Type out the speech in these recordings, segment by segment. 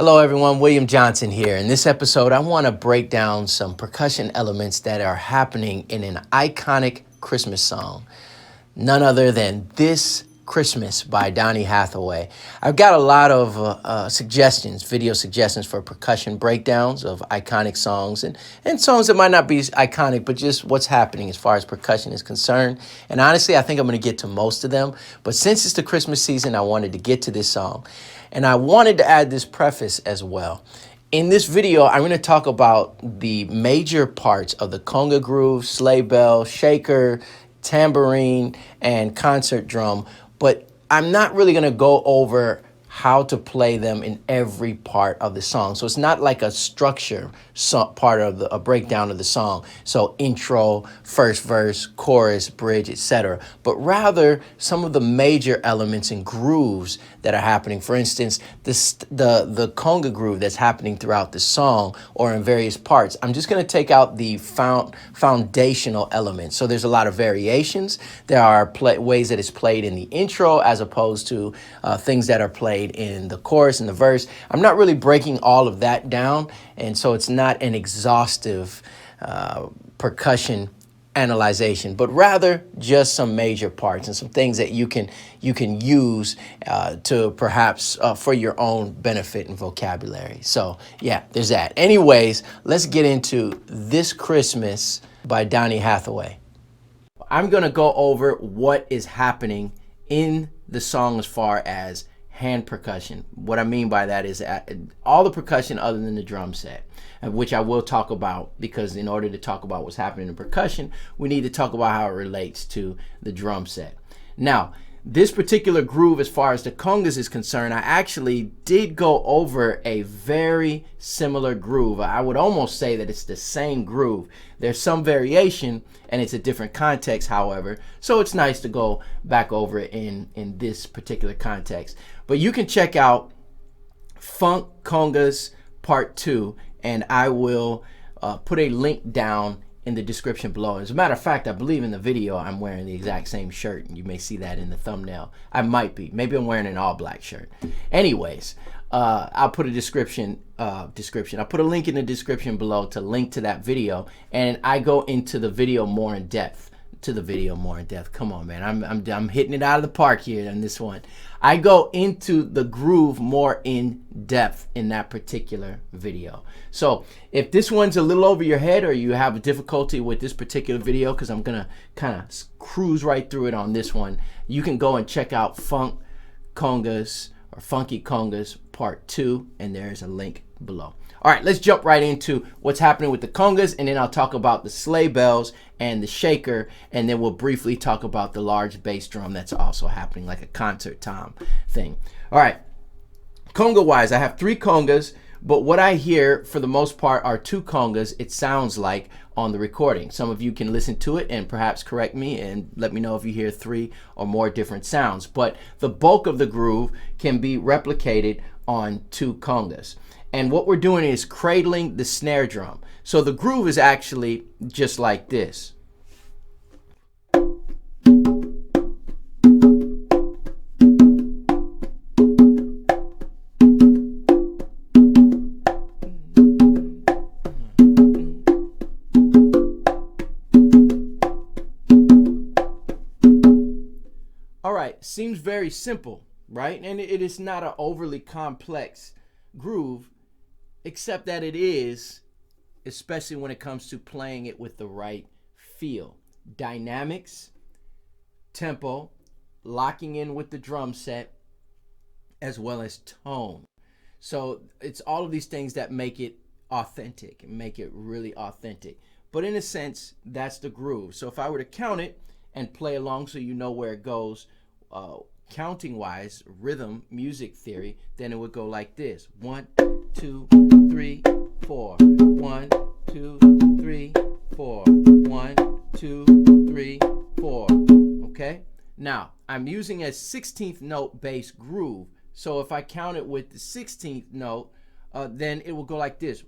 Hello everyone, William Johnson here. In this episode, I want to break down some percussion elements that are happening in an iconic Christmas song. None other than This Christmas by Donny Hathaway. I've got a lot of suggestions, video suggestions for percussion breakdowns of iconic songs and songs that might not be iconic, but just what's happening as far as percussion is concerned. And honestly, I think I'm going to get to most of them. But since it's the Christmas season, I wanted to get to this song. And I wanted to add this preface as well. In this video, I'm going to talk about the major parts of the conga groove, sleigh bell, shaker, tambourine, and concert drum, but I'm not really going to go over how to play them in every part of the song. So it's not like a structure part of a breakdown of the song. So intro, first verse, chorus, bridge, etc. But rather some of the major elements and grooves that are happening. For instance, the conga groove that's happening throughout the song or in various parts. I'm just going to take out the foundational elements. So there's a lot of variations. There are ways that it's played in the intro as opposed to things that are played in the chorus and the verse. I'm not really breaking all of that down, and so it's not an exhaustive percussion analyzation, but rather just some major parts and some things that you can use to perhaps for your own benefit and vocabulary. So yeah, there's that. Anyways, let's get into This Christmas by Donny Hathaway. I'm gonna go over what is happening in the song as far as hand percussion. What I mean by that is all the percussion other than the drum set, which I will talk about, because in order to talk about what's happening in percussion, we need to talk about how it relates to the drum set. Now, this particular groove, as far as the congas is concerned, I actually did go over a very similar groove. I would almost say that it's the same groove. There's some variation and it's a different context, however, so it's nice to go back over it in this particular context. But you can check out Funk Congas Part 2, and I will put a link down in the description below. As a matter of fact, I believe in the video I'm wearing the exact same shirt, and you may see that in the thumbnail. I might be. Maybe I'm wearing an all-black shirt. Anyways, I'll put a I'll put a link in the description below to link to that video, and I go into the video more in depth. Come on, man. I'm hitting it out of the park here on this one. I go into the groove more in depth in that particular video. So if this one's a little over your head, or you have a difficulty with this particular video, because I'm gonna kind of cruise right through it on this one, you can go and check out Funk Congas or Funky Congas Part 2, and there's a link below. All right, let's jump right into what's happening with the congas, and then I'll talk about the sleigh bells and the shaker, and then we'll briefly talk about the large bass drum that's also happening, like a concert tom thing. All right, conga-wise, I have 3 congas, but what I hear for the most part are 2 congas, it sounds like, on the recording. Some of you can listen to it and perhaps correct me and let me know if you hear 3 or more different sounds. But the bulk of the groove can be replicated on 2 congas. And what we're doing is cradling the snare drum. So the groove is actually just like this. All right, seems very simple, right? And it is not an overly complex groove, except that it is, especially when it comes to playing it with the right feel. Dynamics, tempo, locking in with the drum set, as well as tone. So it's all of these things that make it authentic and make it really authentic. But in a sense, that's the groove. So if I were to count it and play along so you know where it goes, counting wise, rhythm, music theory, then it would go like this. 1, 2, 3, 4. 1, 2, 3, 4. 1, 2, 3, 4. Okay? Now, I'm using a 16th note bass groove. So if I count it with the 16th note, then it will go like this.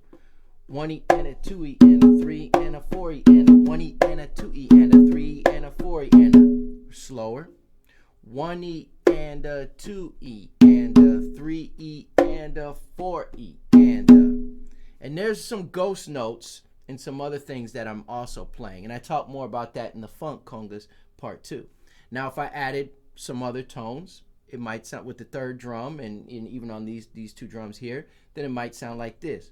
1E and a 2E and a 3 and a 4E and a 1E and a 2E and a 3 and a 4E and a slower. 1E and a 2E and a 3E and and a 4E and a. And there's some ghost notes and some other things that I'm also playing. And I talk more about that in the funk congas part 2. Now if I added some other tones, it might sound with the third drum and even on these two drums here, then it might sound like this.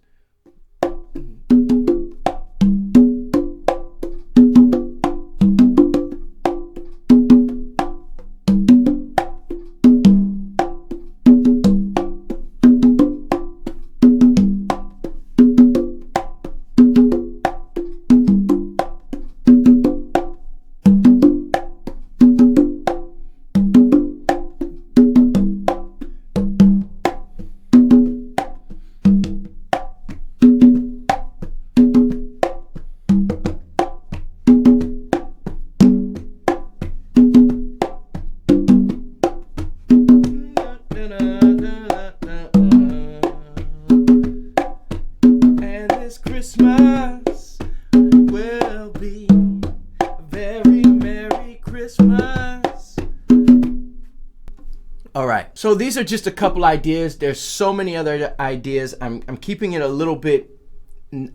Christmas will be a very Merry Christmas. All right, so these are just a couple ideas. There's so many other ideas. I'm keeping it a little bit,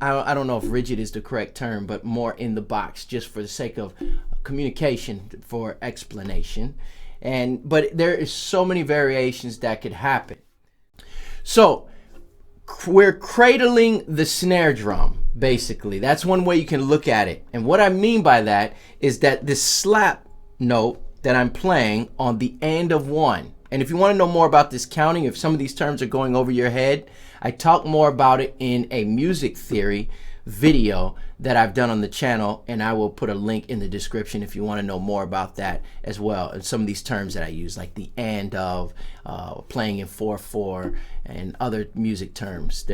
I don't know if rigid is the correct term, but more in the box, just for the sake of communication, for explanation. But there is so many variations that could happen. So we're cradling the snare drum, basically. That's one way you can look at it. And what I mean by that is that this slap note that I'm playing on the end of one. And if you want to know more about this counting, if some of these terms are going over your head, I talk more about it in a music theory video that I've done on the channel, and I will put a link in the description if you want to know more about that as well, and some of these terms that I use, like the and of, playing in 4/4, and other music terms.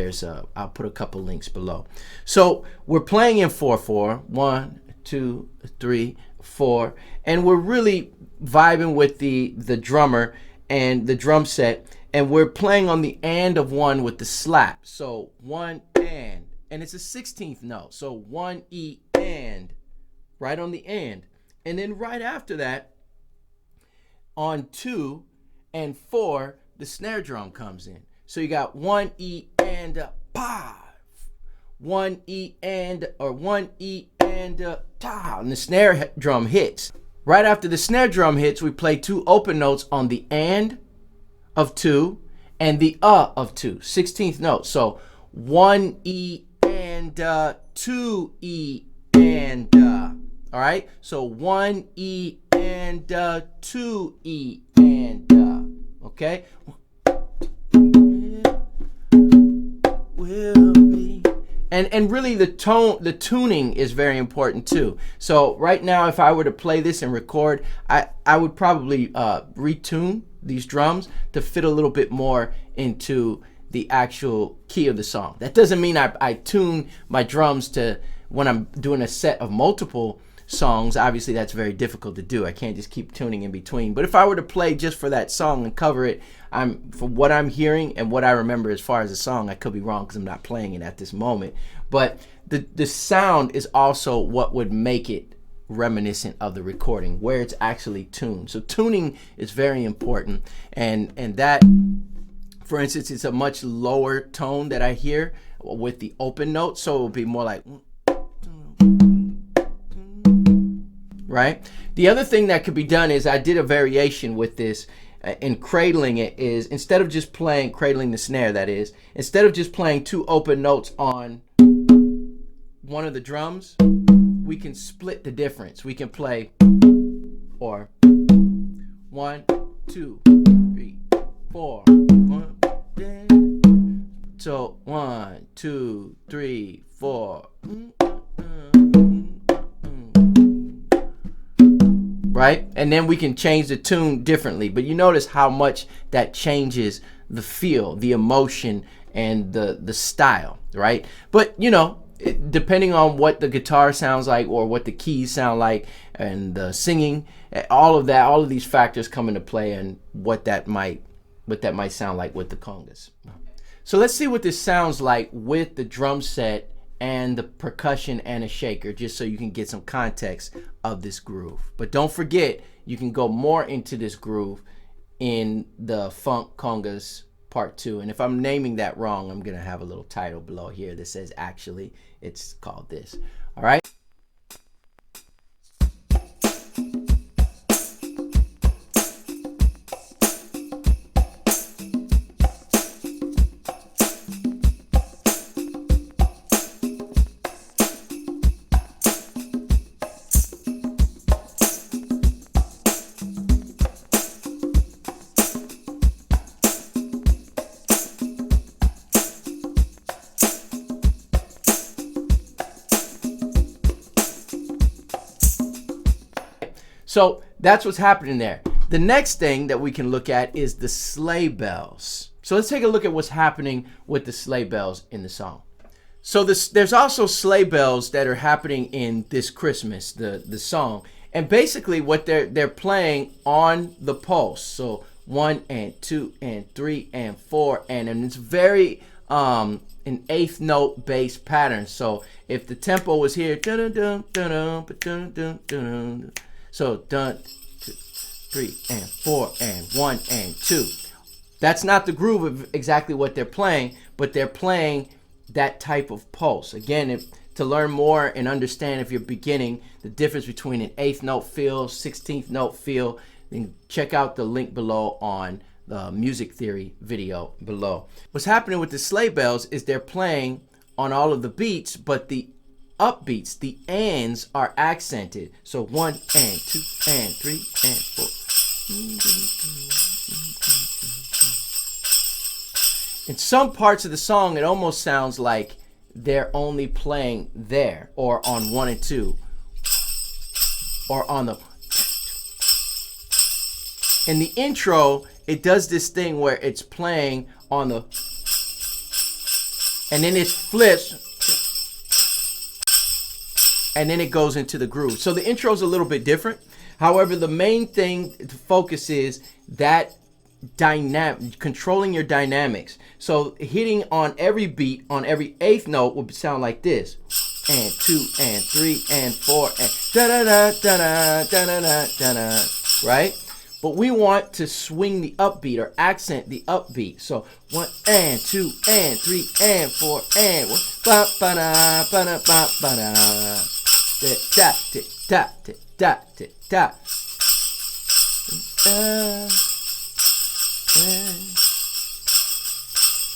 I'll put a couple links below. So we're playing in 4/4, 1, 2, 3, 4, and we're really vibing with the drummer and the drum set, and we're playing on the and of one with the slap. So 1 and it's a 16th note. So 1 E and, right on the and. And then right after that, on 2 and 4, the snare drum comes in. So you got 1 E and pa, 1 E and, or 1 E and ta, and the snare drum hits. Right after the snare drum hits, we play 2 open notes on the and of 2 and the of 2, 16th note. So 1 E and 2 E and all right, so 1 E and 2 E and okay, will be. And really the tuning is very important too. So right now, if I were to play this and record, I would probably retune these drums to fit a little bit more into the actual key of the song. That doesn't mean I tune my drums to when I'm doing a set of multiple songs. Obviously that's very difficult to do. I can't just keep tuning in between. But if I were to play just for that song and cover it, from what I'm hearing and what I remember as far as the song, I could be wrong because I'm not playing it at this moment, but the sound is also what would make it reminiscent of the recording, where it's actually tuned. So tuning is very important, and that, for instance, it's a much lower tone that I hear with the open note, so it will be more like, right? The other thing that could be done is I did a variation with this in cradling it, is instead of just playing, cradling the snare, that is, instead of just playing 2 open notes on one of the drums, we can split the difference. We can play, or 1, 2, 3, 4, 1, so 1, 2, 3, 4, right? And then we can change the tune differently. But you notice how much that changes the feel, the emotion, and the style, right? But you know, depending on what the guitar sounds like or what the keys sound like and the singing, all of that, all of these factors come into play, and what that might sound like with the congas. So let's see what this sounds like with the drum set and the percussion and a shaker, just so you can get some context of this groove. But don't forget, you can go more into this groove in the Funk Congas part 2. And if I'm naming that wrong, I'm going to have a little title below here that says actually it's called this. All right. So that's what's happening there. The next thing that we can look at is the sleigh bells. So let's take a look at what's happening with the sleigh bells in the song. So there's also sleigh bells that are happening in this Christmas, the song. And basically what they're playing on the pulse. So 1 and 2 and 3 and 4 and it's very an 8th note bass pattern. So if the tempo was here, so dun, 2, 3 and 4 and 1 and 2. That's not the groove of exactly what they're playing, but they're playing that type of pulse. Again, to learn more and understand, if you're beginning, the difference between an 8th note feel, 16th note feel, then check out the link below on the music theory video below. What's happening with the sleigh bells is they're playing on all of the beats, but the upbeats, the ands are accented. So 1 and 2 and 3 and 4. In some parts of the song, it almost sounds like they're only playing there, or on 1 and 2, or on the. In the intro, it does this thing where it's playing on the, and then it flips, and then it goes into the groove. So the intro is a little bit different. However, the main thing to focus is that dynamic, controlling your dynamics. So hitting on every beat, on every 8th note would sound like this. And 2 and 3 and 4 and da-da-da-da-da-da-da-da-da, right? But we want to swing the upbeat or accent the upbeat. So 1 and 2 and 3 and 4 and 1. Ba-ba-da-ba-da-ba-ba-da. Da da da da da da.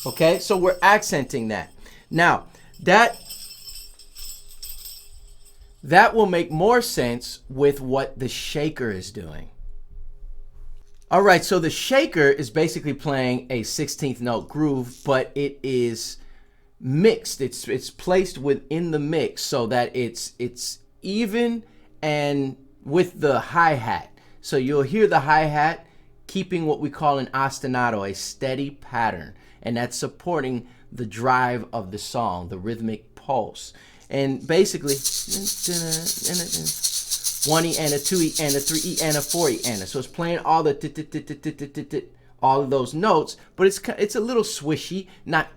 Okay, so we're accenting that. Now, that will make more sense with what the shaker is doing. All right, so the shaker is basically playing a 16th note groove, but it is mixed. It's placed within the mix so that it's even and with the hi-hat. So you'll hear the hi-hat keeping what we call an ostinato, a steady pattern, and that's supporting the drive of the song, the rhythmic pulse. And basically 1E and a 2E and a 3E and a 4E and a. So it's playing all the all of those notes, but it's a little swishy, not,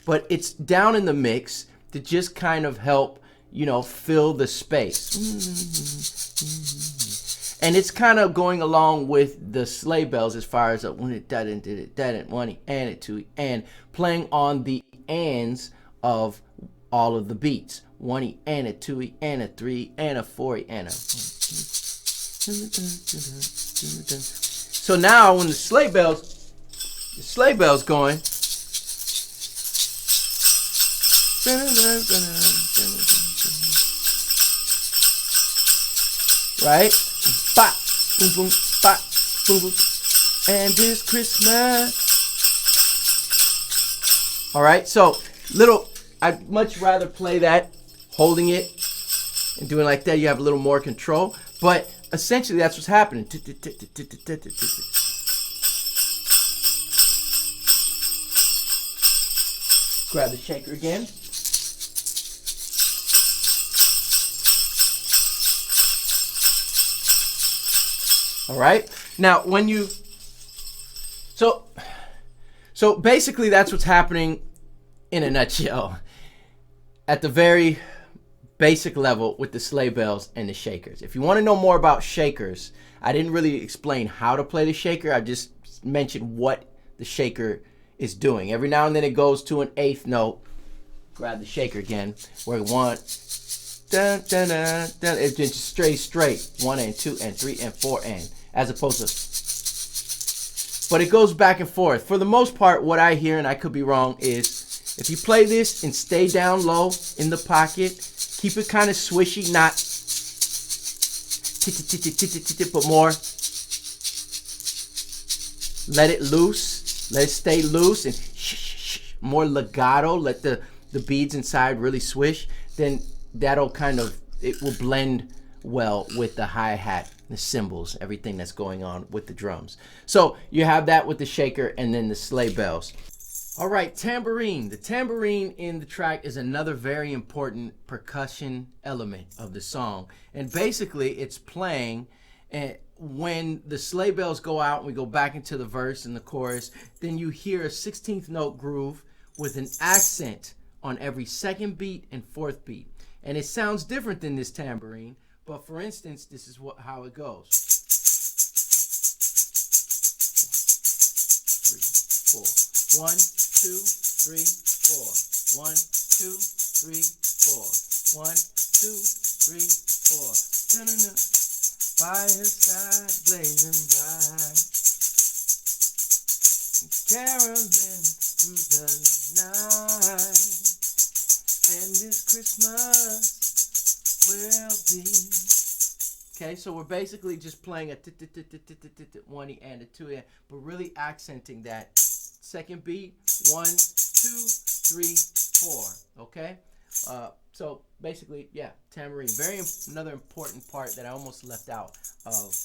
but it's down in the mix to just kind of help, you know, fill the space. And it's kind of going along with the sleigh bells as far as when it did it, 1E and a 2E and playing on the ands of all of the beats. 1E and a 2E and a 3E and a 4E and a. So now when the sleigh bells going. Right? Bop, boom, boom, bop, boom, boom. And this Christmas. All right, so I'd much rather play that holding it and doing it like that. You have a little more control, but essentially that's what's happening. Grab the shaker again. All right. Now, when you so basically that's what's happening in a nutshell at the very basic level with the sleigh bells and the shakers. If you want to know more about shakers, I didn't really explain how to play the shaker. I just mentioned what the shaker is doing. Every now and then it goes to an eighth note. Grab the shaker again, where we want, dun, dun, dun, dun. It's just straight, 1 and 2 and 3 and 4 and, as opposed to, but it goes back and forth. For the most part, what I hear, and I could be wrong, is if you play this and stay down low in the pocket, keep it kind of swishy, not but more. Let it loose, let it stay loose, and more legato. Let the beads inside really swish. Then that'll kind of, it will blend well with the hi-hat, the cymbals, everything that's going on with the drums. So you have that with the shaker and then the sleigh bells. All right, tambourine. The tambourine in the track is another very important percussion element of the song. And basically it's playing, and when the sleigh bells go out and we go back into the verse and the chorus, then you hear a 16th note groove with an accent on every second beat and fourth beat. And it sounds different than this tambourine, but for instance, this is how it goes. 3, 4. 1, 2, 3, 4. 1, 2, 3, 4. 1, 2, 3, 4. Dun-dun-dun. Fireside blazing bright, caroling through the night, and this Christmas will be. Okay, so we're basically just playing a one and a 2 and, but really accenting that second beat. 1, 2, 3, 4. Okay, so basically, yeah, tambourine. Another important part that I almost left out of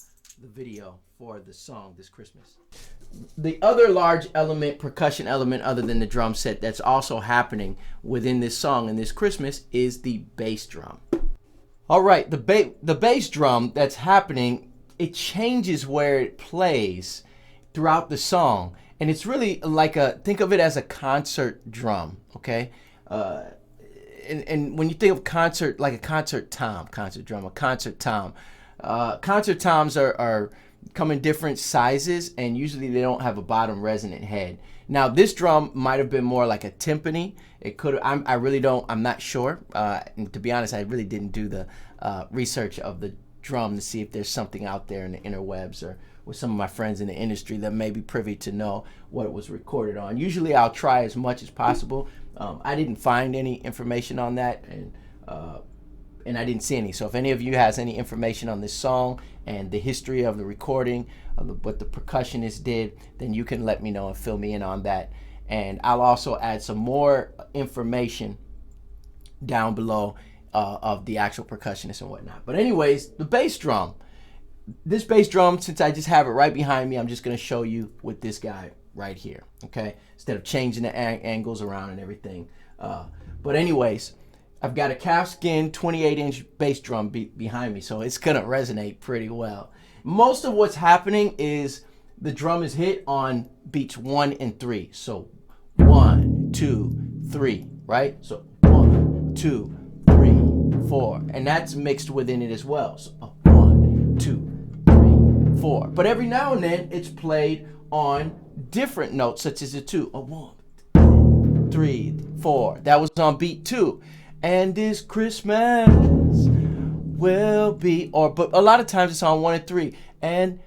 the video for the song this Christmas. The other large element, percussion element, other than the drum set, that's also happening within this song and this Christmas is the bass drum. All right, the bass drum that's happening, it changes where it plays throughout the song, and it's really like think of it as a concert drum. Okay. And when you think of concert, like a concert tom, concert drum, a concert tom, concert toms are come in different sizes, and usually they don't have a bottom resonant head. Now this drum might have been more like a timpani. It could. I'm not sure. And to be honest, I really didn't do the research of the drum to see if there's something out there in the interwebs or with some of my friends in the industry that may be privy to know what it was recorded on. Usually I'll try as much as possible. I didn't find any information on that, and I didn't see any. So if any of you has any information on this song and the history of the recording, of what the percussionist did, then you can let me know and fill me in on that. And I'll also add some more information down below of the actual percussionist and whatnot. But anyways, the bass drum. This bass drum, since I just have it right behind me, I'm just going to show you with this guy right here, okay? Instead of changing the angles around and everything. But anyways, I've got a calfskin 28-inch bass drum behind me, so it's going to resonate pretty well. Most of what's happening is the drum is hit on beats 1 and 3. So 1, 2, 3, right? So 1, 2, 3, 4. And that's mixed within it as well. So 1, 2, 3, 4. But every now and then it's played on different notes, such as a 2. 1, 3, 4. That was on beat 2. And this Christmas will be, but a lot of times it's on 1 and 3. And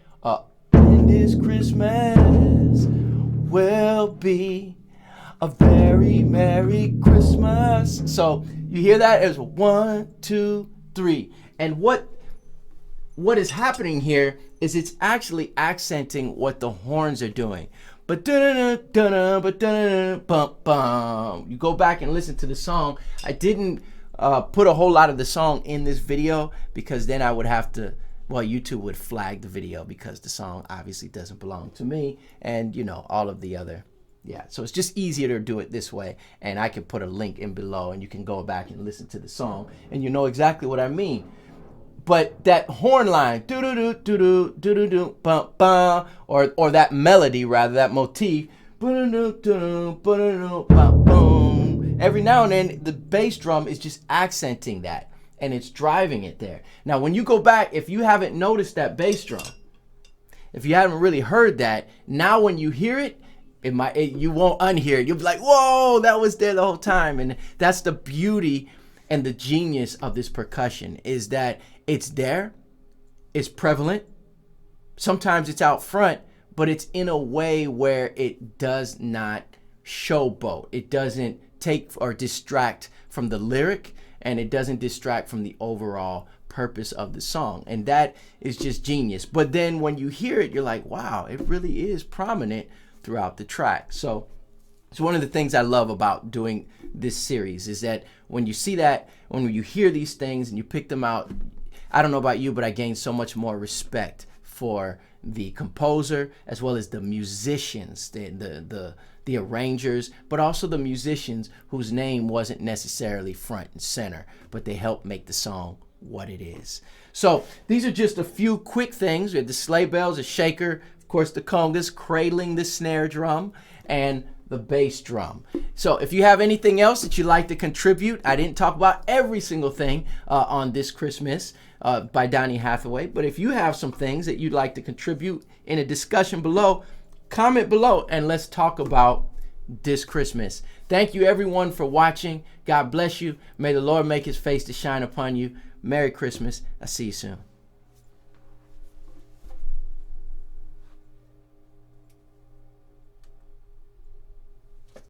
this Christmas will be a very Merry Christmas. So you hear that as 1, 2, 3. And what is happening here is it's actually accenting what the horns are doing. But bum bum. You go back and listen to the song. I didn't put a whole lot of the song in this video because then I would have to, well, YouTube would flag the video because the song obviously doesn't belong to me, and you know, all of the other, yeah. So it's just easier to do it this way, and I can put a link in below and you can go back and listen to the song and you know exactly what I mean. But that horn line, do do do do do do do do bum bum, or that melody rather, that motif, every now and then the bass drum is just accenting that and it's driving it there. Now when you go back, if you haven't noticed that bass drum, if you haven't really heard that, now when you hear it, you won't unhear it. You'll be like, whoa, that was there the whole time. And that's the beauty and the genius of this percussion, is that it's there, it's prevalent. Sometimes it's out front, but it's in a way where it does not showboat. It doesn't take or distract from the lyric, and it doesn't distract from the overall purpose of the song. And that is just genius. But then when you hear it, you're like, wow, it really is prominent throughout the track. So it's one of the things I love about doing this series, is that when you see that, when you hear these things and you pick them out, I don't know about you, but I gain so much more respect for the composer as well as the musicians, the arrangers, but also the musicians whose name wasn't necessarily front and center, but they helped make the song what it is. So these are just a few quick things. We had the sleigh bells, a shaker, of course the congas, cradling the snare drum, and the bass drum. So if you have anything else that you'd like to contribute, I didn't talk about every single thing on This Christmas by Donny Hathaway, but if you have some things that you'd like to contribute in a discussion below, comment below and let's talk about This Christmas. Thank you everyone for watching. God bless you. May the Lord make his face to shine upon you. Merry Christmas. I'll see you soon.